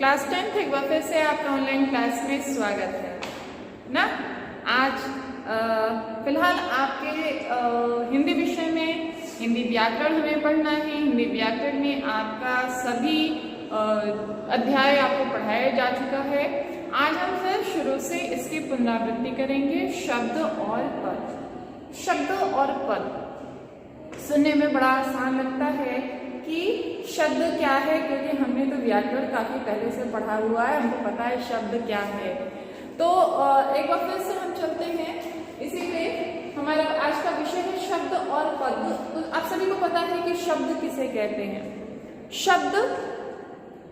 Class 10 एक बार फिर से आपका ऑनलाइन क्लास में स्वागत है ना। आज फिलहाल आपके हिंदी विषय में हिंदी व्याकरण हमें पढ़ना है। हिंदी व्याकरण में आपका सभी अध्याय आपको पढ़ाया जा चुका है। आज हम फिर शुरू से इसकी पुनरावृत्ति करेंगे। शब्द और पद। शब्द और पद सुनने में बड़ा आसान लगता है कि शब्द क्या है, क्योंकि हमने तो व्याकरण काफी पहले से पढ़ा हुआ है, हमको पता है शब्द क्या है। तो एक बार फिर से हम चलते हैं। इसीलिए हमारा आज का विषय है शब्द और पद। तो आप सभी को पता है कि शब्द किसे कहते हैं। शब्द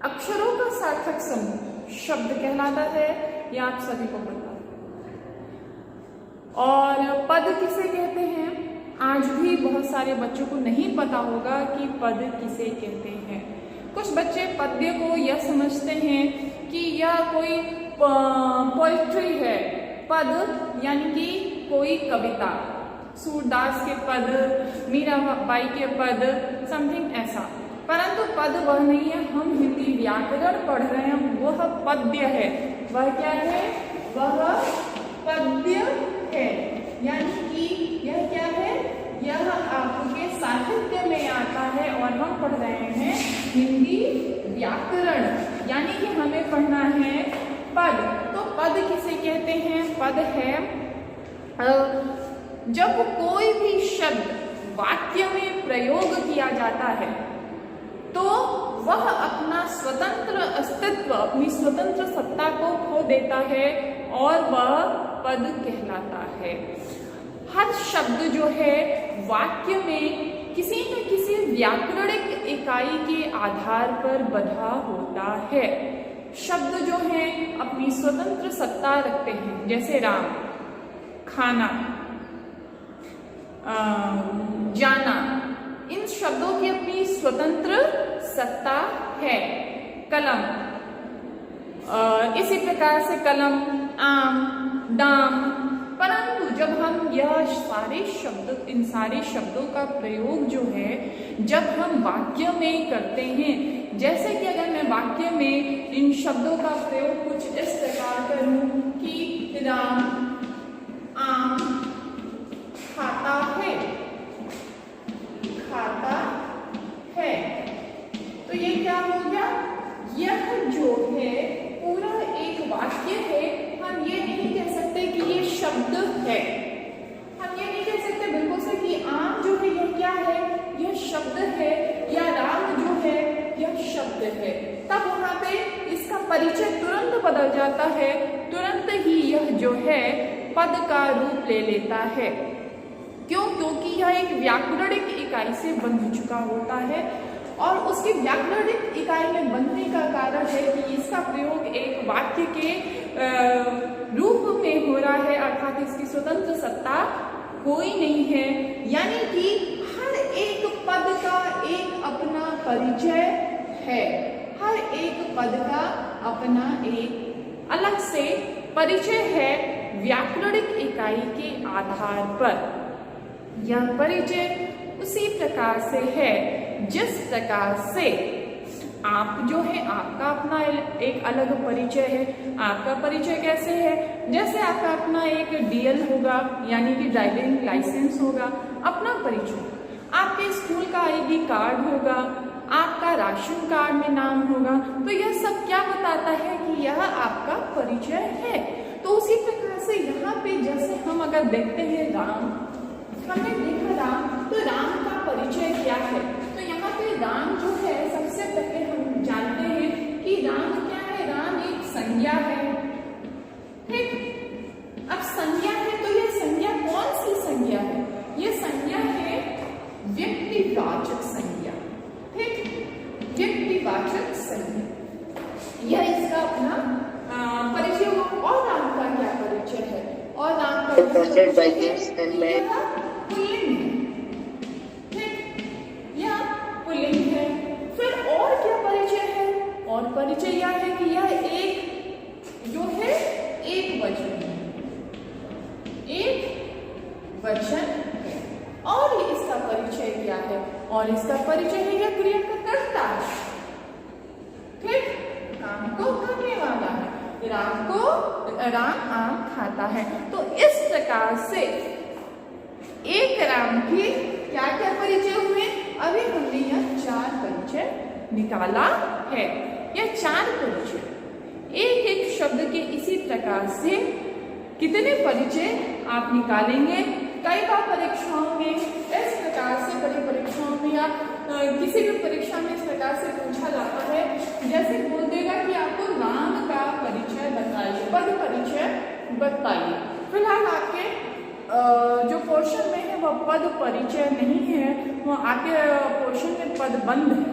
अक्षरों का सार्थक समूह शब्द कहलाता है, यह आप सभी को पता है। और पद किसे कहते हैं, आज भी बहुत सारे बच्चों को नहीं पता होगा कि पद किसे कहते हैं। कुछ बच्चे पद्य को यह समझते हैं कि यह कोई पोएट्री है। पद यानी कि कोई कविता, सूरदास के पद, मीराबाई के पद, समथिंग ऐसा। परंतु पद वह नहीं है। हम हिंदी व्याकरण पढ़ रहे हैं, वह पद्य है। वह क्या है? वह पद्य है। यानी कि यह क्या है? यह आपके साहित्य में आता है और हम पढ़ रहे हैं हिंदी व्याकरण। यानी कि हमें पढ़ना है पद। तो पद किसे कहते हैं? पद है जब कोई भी शब्द वाक्य में प्रयोग किया जाता है तो वह अपना स्वतंत्र अस्तित्व, अपनी स्वतंत्र सत्ता को खो देता है और वह पद कहलाता है। हर शब्द जो है वाक्य में किसी न किसी व्याकरणिक इकाई के आधार पर बधा होता है। शब्द जो है अपनी स्वतंत्र सत्ता रखते हैं, जैसे राम, खाना, जाना। इन शब्दों की अपनी स्वतंत्र सत्ता है। कलम, इसी प्रकार से कलम, आम, दाम। परंतु जब हम यह सारे शब्द, इन सारे शब्दों का प्रयोग जो है जब हम वाक्य में करते हैं, जैसे कि अगर मैं वाक्य में इन शब्दों का प्रयोग कुछ इस प्रकार करूं कि राम आम खाता है, खाता है, तो ये क्या हो गया? यह जो है पूरा एक वाक्य है। हम ये नहीं कह सकते कि ये शब्द है। हम ये नहीं कह सकते बिल्कुल से कि आम जो है यह क्या है? यह शब्द है, या राम जो है यह शब्द है। तब वहां पे इसका परिचय तुरंत बदल जाता है। तुरंत ही यह जो है पद का रूप ले लेता है। क्यों? क्योंकि यह एक व्याकरणिक इकाई से बंध चुका होता है और उसकी व्याकरणिक इकाई में बंधने का कारण है कि इसका प्रयोग एक वाक्य के रूप में हो रहा है, अर्थात इसकी स्वतंत्र सत्ता कोई नहीं है। यानी कि हर एक पद का एक अपना परिचय है। हर एक पद का अपना एक अलग से परिचय है व्याकरणिक इकाई के आधार पर। यह परिचय उसी प्रकार से है जिस प्रकार से आप जो है, आपका अपना एक अलग परिचय है। आपका परिचय कैसे है? जैसे आपका अपना एक डीएल होगा, यानी कि ड्राइविंग लाइसेंस होगा, अपना परिचय। आपके स्कूल का आईडी कार्ड होगा, आपका राशन कार्ड में नाम होगा। तो यह सब क्या बताता है कि यह आपका परिचय है। तो उसी प्रकार से यहाँ पे जैसे हम अगर देखते हैं राम, हमने देखा राम, तो राम का परिचय क्या है? तो यहाँ पे राम जो है, सबसे पहले हम जानते हैं कि राम क्या है? राम एक संज्ञा है। ठीक, अब संज्ञा है तो यह संज्ञा कौन सी संज्ञा है? यह संज्ञा है व्यक्तिवाचक संज्ञा। ठीक, व्यक्तिवाचक संज्ञा, यह इसका अपना परिचय हो। और राम का क्या परिचय है? और राम का पुल्लिंग है। ठीक, यह पुल्लिंग है। फिर और क्या परिचय है? और परिचय यह है कि यह एक जो है एक वचन है। एक वचन है। और इसका परिचय क्या है? और इसका परिचय है यह क्रिया का कर्ता है। ठीक, काम को राम आम खाता है। तो इस प्रकार से एक राम के क्या क्या परिचय हुए, अभी हमने यह 4 परिचय निकाला है। यह 4 परिचय एक एक शब्द के इसी प्रकार से कितने परिचय आप निकालेंगे। कई बार परीक्षाओं में इस प्रकार से, बड़ी परीक्षाओं में या किसी भी परीक्षा में इस प्रकार से पूछा जाता है, जैसे बोल देगा कि आपको राम का परिचय बताइए, पद परिचय बताइए। फिलहाल आपके जो पोर्शन में है वह पद परिचय नहीं है, वो आपके पोर्शन में पद बंद है।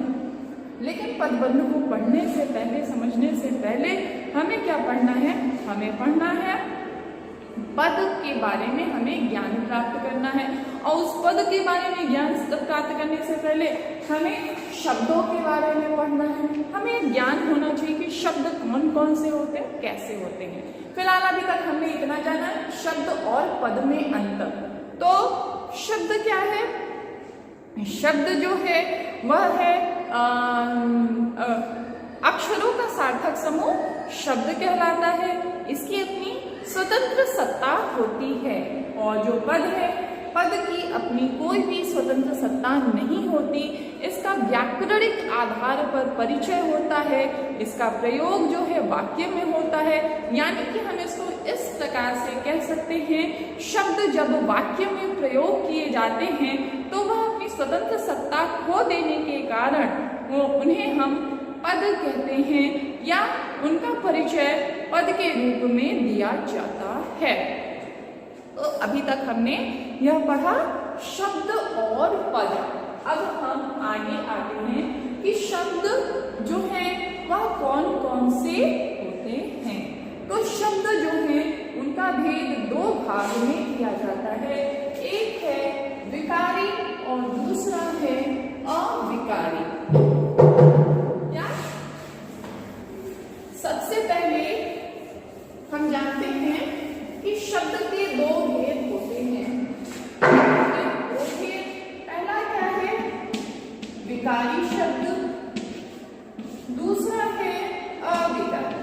लेकिन पद बंद को पढ़ने से पहले, समझने से पहले हमें क्या पढ़ना है, हमें पढ़ना है पद के बारे में, हमें ज्ञान प्राप्त करना है। और उस पद के बारे में ज्ञान प्राप्त करने से पहले हमें शब्दों के बारे में पढ़ना है। हमें ज्ञान होना चाहिए कि शब्द कौन कौन से होते हैं, कैसे होते हैं। फिलहाल अभी तक हमने इतना जाना, शब्द और पद में अंतर। तो शब्द क्या है, शब्द जो है वह है अक्षरों का सार्थक समूह शब्द कहलाता है। इसकी अपनी स्वतंत्र सत्ता होती है। और जो पद है, पद की अपनी कोई भी स्वतंत्र सत्ता नहीं होती। इसका व्याकरणिक आधार पर परिचय होता है। इसका प्रयोग जो है वाक्य में होता है। यानी कि हम इसको इस प्रकार से कह सकते हैं, शब्द जब वाक्य में प्रयोग किए जाते हैं तो वह अपनी स्वतंत्र सत्ता खो देने के कारण उन्हें हम पद कहते हैं, या उनका परिचय पद के रूप में दिया जाता है। तो अभी तक हमने यह पढ़ा शब्द और पद। अब हम आगे आते हैं कि शब्द जो है वह कौन कौन से होते हैं। तो शब्द जो है उनका भेद 2 भाग में किया जाता है। एक है विकारी और दूसरा है अविकारी। सबसे पहले हम जानते हैं कि शब्द के 2 भेद होते हैं। पहला क्या है, विकारी शब्द, दूसरा है अविकारी।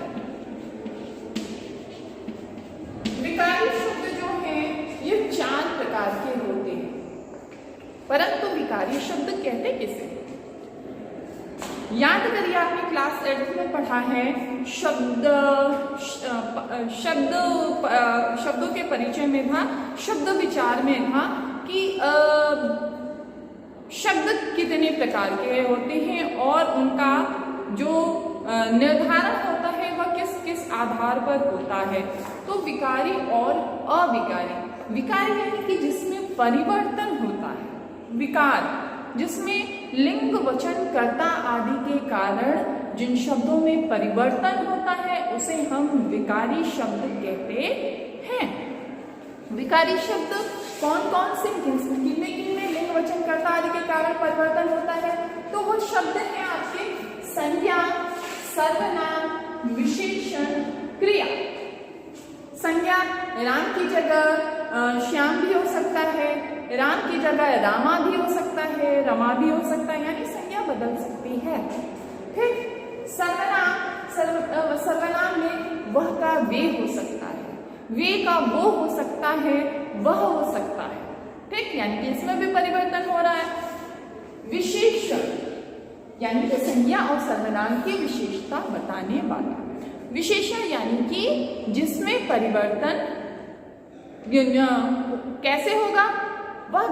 विकारी शब्द जो है ये 4 प्रकार के होते हैं, परंतु विकारी शब्द कहते किसे? याद करिए, आपने क्लास 8 में पढ़ा है शब्दों के परिचय में था, शब्द विचार में था कि शब्द कितने प्रकार के होते हैं और उनका जो निर्धारण होता है वह किस किस आधार पर होता है। तो विकारी और अविकारी। विकारी यानी कि जिसमें परिवर्तन होता है, विकार जिसमें लिंग वचन कर्ता आदि के कारण जिन शब्दों में परिवर्तन होता है उसे हम विकारी शब्द कहते हैं। विकारी शब्द कौन कौन से, किनमें लिंग वचन कर्ता आदि के कारण परिवर्तन होता है? तो वो शब्द है आपके संज्ञा, सर्वनाम, विशेषण, क्रिया। संज्ञा, राम की जगह श्याम भी हो सकता है, राम की जगह रामा भी हो सकता है, रमा भी हो सकता है, यानी संज्ञा बदल सकती है। ठीक। सर्वनाम में वह का वे हो सकता है, वे का वो हो सकता है, वह हो सकता है। ठीक, यानी कि इसमें भी परिवर्तन हो रहा है। विशेषण यानी कि संज्ञा और सर्वनाम की विशेषता बताने वाला। विशेषण यानी कि जिसमें परिवर्तन कैसे होगा? वह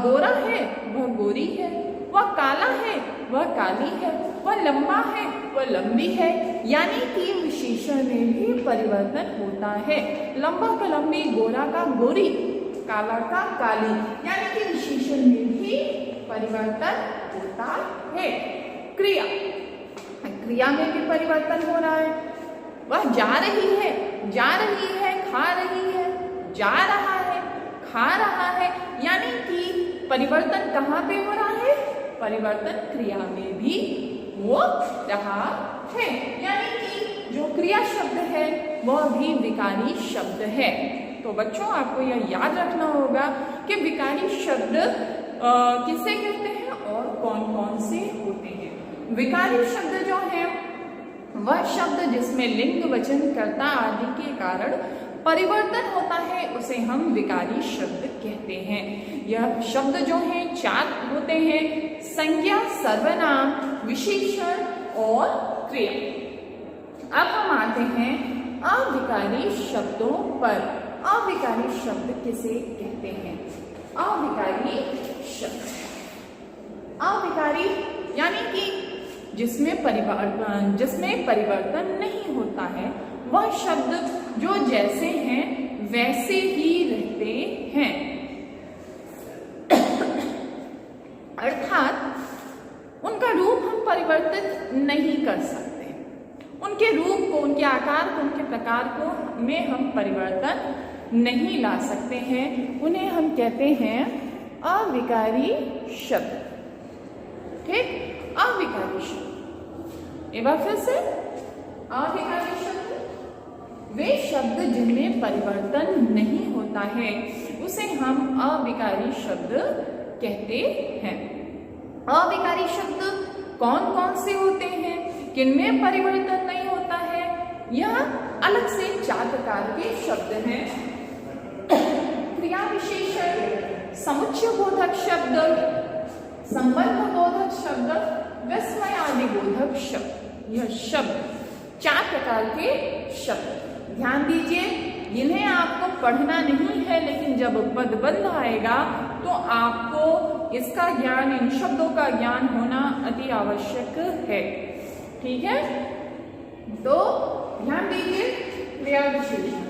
गोरा है, वह गोरी है, वह काला है, वह काली है, वह लंबा है, वह लंबी है। यानी कि विशेषण में भी परिवर्तन होता है। लंबा का लंबी, गोरा का गोरी, काला का काली, यानी कि विशेषण में भी परिवर्तन होता है। क्रिया, क्रिया में भी परिवर्तन हो रहा है। वह जा रही है, जा रही है, खा रही है, जा रहा है, खा रहा है, यानी कि परिवर्तन कहाँ पे हो रहा है? परिवर्तन क्रिया में भी हो रहा है। यानी कि जो क्रिया शब्द है वह भी विकारी शब्द है। तो बच्चों, आपको यह याद रखना होगा कि विकारी शब्द किसे कहते हैं और कौन कौन से होते हैं। विकारी शब्द जो है वह शब्द जिसमें लिंग, वचन, कर्ता आदि के कारण परिवर्तन होता है उसे हम विकारी शब्द कहते हैं। यह शब्द जो हैं 4 होते हैं, संज्ञा, सर्वनाम, विशेषण और क्रिया। अब हम आते हैं अविकारी शब्दों पर। अविकारी शब्द किसे कहते हैं? अविकारी शब्द, अविकारी यानी कि जिसमें परिवर्तन नहीं होता है, वह शब्द जो जैसे हैं वैसे ही रहते हैं। अर्थात उनका रूप हम परिवर्तित नहीं कर सकते। उनके रूप को, उनके आकार को, उनके प्रकार को में हम परिवर्तन नहीं ला सकते हैं। उन्हें हम कहते हैं अविकारी शब्द। ठीक, अविकारी शब्द। एक बार फिर से, अविकारी शब्द वे शब्द जिनमें परिवर्तन नहीं होता है उसे हम अविकारी शब्द कहते हैं। अविकारी शब्द कौन कौन से होते हैं, किनमें परिवर्तन नहीं होता है? यह अलग से 4 प्रकार के शब्द हैं। क्रिया विशेषण, समुच्चय बोधक शब्द, संबंध बोधक शब्द, विस्मय आदि बोधक शब्द। यह शब्द 4 प्रकार के शब्द। ध्यान दीजिए, इन्हें आपको पढ़ना नहीं है, लेकिन जब पदबंध आएगा तो आपको इसका ज्ञान, इन शब्दों का ज्ञान होना अति आवश्यक है। ठीक है, तो ध्यान दीजिए। क्रिया विशेषण,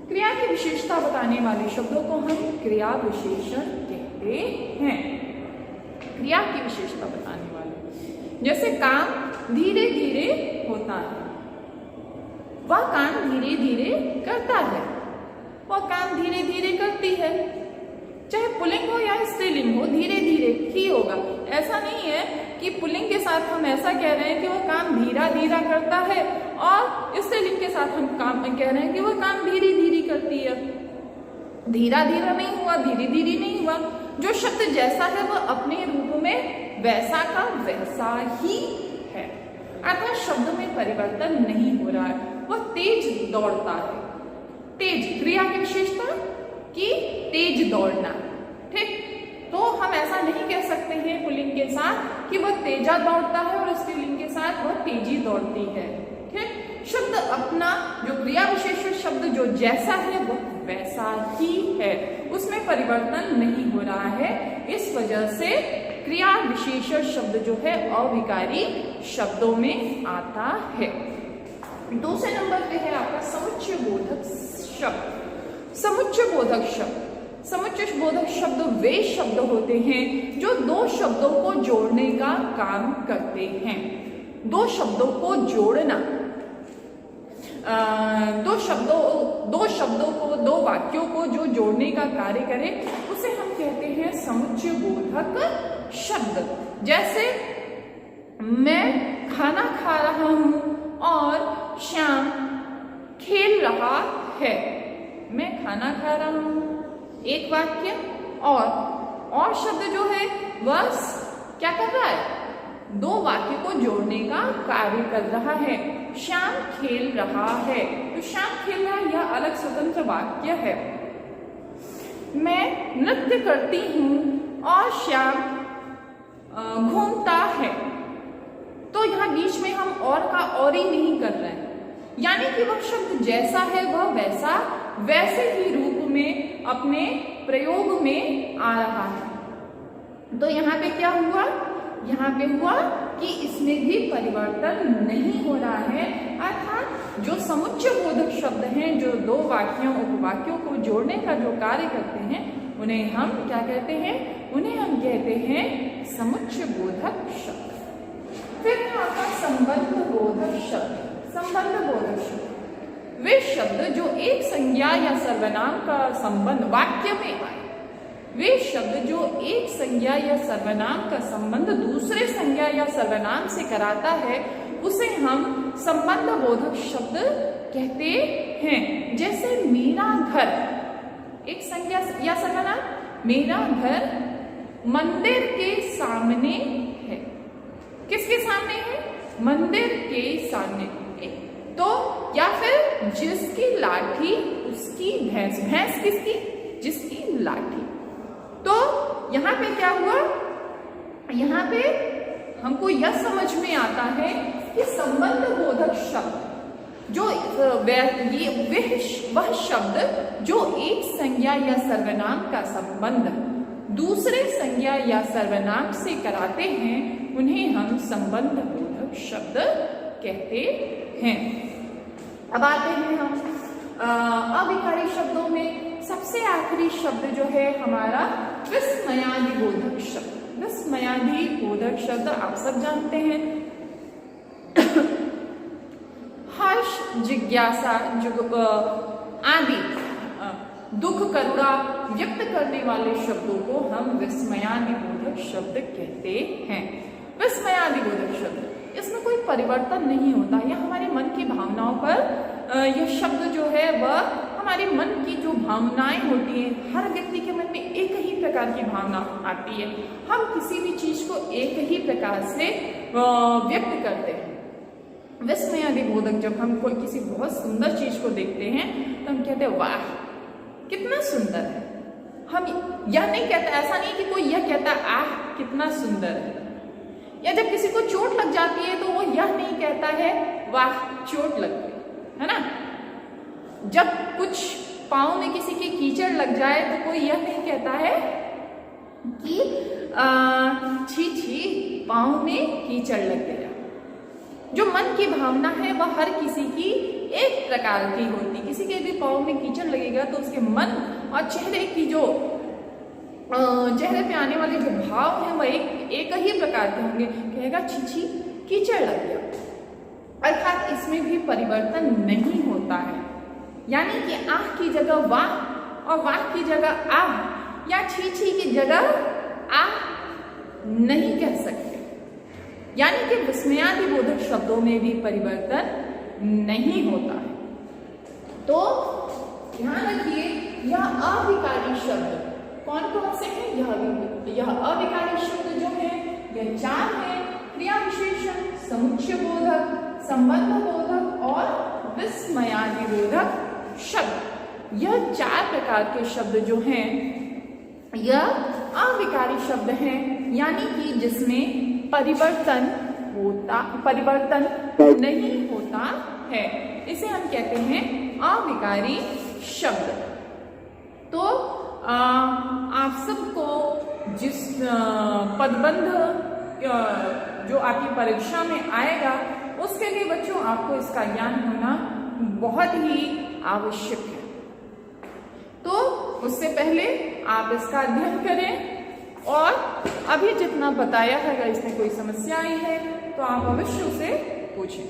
क्रिया की विशेषता बताने वाले शब्दों को हम क्रिया विशेषण कहते हैं। क्रिया की विशेषता बताने वाले, जैसे काम धीरे धीरे होता है, वह काम धीरे धीरे करता है, वह काम धीरे धीरे करती है। चाहे पुल्लिंग हो या स्त्रीलिंग हो, धीरे धीरे ही होगा। ऐसा नहीं है कि पुल्लिंग के साथ हम ऐसा कह रहे हैं कि वह काम धीरा धीरा करता है और स्त्रीलिंग के साथ हम काम कह रहे हैं कि वह काम धीरे धीरे करती है। धीरा धीरा नहीं हुआ, धीरे धीरे नहीं हुआ। जो शब्द जैसा है वह अपने रूप में वैसा का वैसा ही है। अर्थात शब्द में परिवर्तन नहीं हो रहा है, वह तेज दौड़ता है। तेज, क्रिया की विशेषता कि तेज दौड़ना। ठीक, तो हम ऐसा नहीं कह सकते हैं पुल्लिंग के साथ कि वह तेजा दौड़ता है और स्त्रीलिंग के साथ वह तेजी दौड़ती है। ठीक, शब्द अपना जो क्रिया विशेषण शब्द जो जैसा है वह वैसा ही है, उसमें परिवर्तन नहीं हो रहा है। इस वजह से क्रिया विशेषण शब्द जो है अविकारी शब्दों में आता है। दूसरे नंबर पे है आपका समुच्चय बोधक शब्द। समुच्चय बोधक शब्द, समुच्चय बोधक शब्द वे शब्द होते हैं जो 2 शब्दों को जोड़ने का काम करते हैं। 2 शब्दों को जोड़ना, 2 शब्दों को, 2 वाक्यों को जो जोड़ने का कार्य करे उसे हम कहते हैं समुच्चय बोधक शब्द। जैसे मैं खाना खा रहा हूं और श्याम खेल रहा है। मैं खाना खा रहा हूं, एक वाक्य, और शब्द जो है वह क्या कर रहा है? 2 वाक्य को जोड़ने का कार्य कर रहा है। श्याम खेल रहा है, तो श्याम खेल रहा यह अलग स्वतंत्र वाक्य है। मैं नृत्य करती हूं और श्याम घूमता है, तो यहाँ बीच में हम और का और ही नहीं कर रहे हैं, यानी कि वह शब्द जैसा है वह वैसे ही रूप में अपने प्रयोग में आ रहा है। तो यहाँ पे क्या हुआ? यहाँ पे हुआ कि इसमें भी परिवर्तन नहीं हो रहा है। अर्थात जो समुच्चय बोधक शब्द हैं, जो 2 वाक्यों उपवाक्यों को जोड़ने का जो कार्य करते हैं, उन्हें हम क्या कहते हैं? उन्हें हम कहते हैं समुच्चय बोधक शब्द। फिर है आपका संबंध बोधक शब्द। संबंध बोधक शब्द वे शब्द जो एक संज्ञा या सर्वनाम का संबंध वाक्य में आए। वे शब्द जो एक संज्ञा या सर्वनाम का संबंध दूसरे संज्ञा या सर्वनाम से कराता है उसे हम संबंध बोधक शब्द कहते हैं। जैसे मेरा घर एक संज्ञा या सर्वनाम, मेरा घर मंदिर के सामने है। किसके सामने है? मंदिर के सामने। जिसकी लाठी उसकी भैंस, भैंस किसकी, जिसकी लाठी। तो यहाँ पे क्या हुआ, यहाँ पे हमको यह समझ में आता है कि संबंध बोधक शब्द जो वह शब्द जो एक संज्ञा या सर्वनाम का संबंध दूसरे संज्ञा या सर्वनाम से कराते हैं उन्हें हम संबंध बोधक शब्द कहते हैं। अब आते हैं हम अविकारी शब्दों में। सबसे आखिरी शब्द जो है हमारा विस्मयादि बोधक शब्द। विस्मयादि बोधक शब्द आप सब जानते हैं। हर्ष, जिज्ञासा, आदि दुख, करुणा व्यक्त करने वाले शब्दों को हम विस्मयादि बोधक शब्द कहते हैं। विस्मयादि बोधक शब्द, इसमें कोई परिवर्तन नहीं होता। यह हमारे मन की भावनाओं पर यह शब्द जो है वह हमारे मन की जो भावनाएं होती हैं, हर व्यक्ति के मन में एक ही प्रकार की भावना आती है। हम किसी भी चीज को एक ही प्रकार से व्यक्त करते हैं। विस्मयादि बोधक, जब हम कोई किसी बहुत सुंदर चीज को देखते हैं तो हम कहते हैं वाह कितना सुंदर है। हम यह नहीं कहते, ऐसा नहीं कि कोई यह कहता आह कितना सुंदर है। या जब किसी को चोट लग जाती है तो वो यह नहीं कहता है वाह चोट लग गई, है ना। जब कुछ पाँव में किसी की कीचड़ लग जाए तो कोई यह नहीं कहता है कि छी छी पाँव में कीचड़ लग गया। जो मन की भावना है वह हर किसी की एक प्रकार की होती। किसी के भी पाँव में कीचड़ लगेगा तो उसके मन और चेहरे की जो चेहरे पे आने वाले जो भाव हैं वह एक ही प्रकार के होंगे। कहेगा छी छी कीचड़ लग गया, अर्थात इसमें भी परिवर्तन नहीं होता है। यानी कि आह की जगह वाह और वाह की जगह आह, या छी छी की जगह आह नहीं कह सकते। यानी कि विस्मयादि बोधक शब्दों में भी परिवर्तन नहीं होता है। तो ध्यान रखिए, यह अविकारी शब्द कौन कौन से हैं? यह अविकारी शब्द जो है यह चार है: क्रिया विशेषण, समुच्चय बोधक, संबंध बोधक और विस्मयादि बोधक शब्द। यह चार प्रकार के शब्द जो हैं यह अविकारी शब्द हैं, यानी कि जिसमें परिवर्तन नहीं होता है, इसे हम कहते हैं अविकारी शब्द। तो आप सबको जिस पदबंध जो आपकी परीक्षा में आएगा उसके लिए बच्चों आपको इसका ज्ञान होना बहुत ही आवश्यक है। तो उससे पहले आप इसका अध्ययन करें, और अभी जितना बताया है अगर इसमें कोई समस्या आई है तो आप अवश्य उसे पूछें।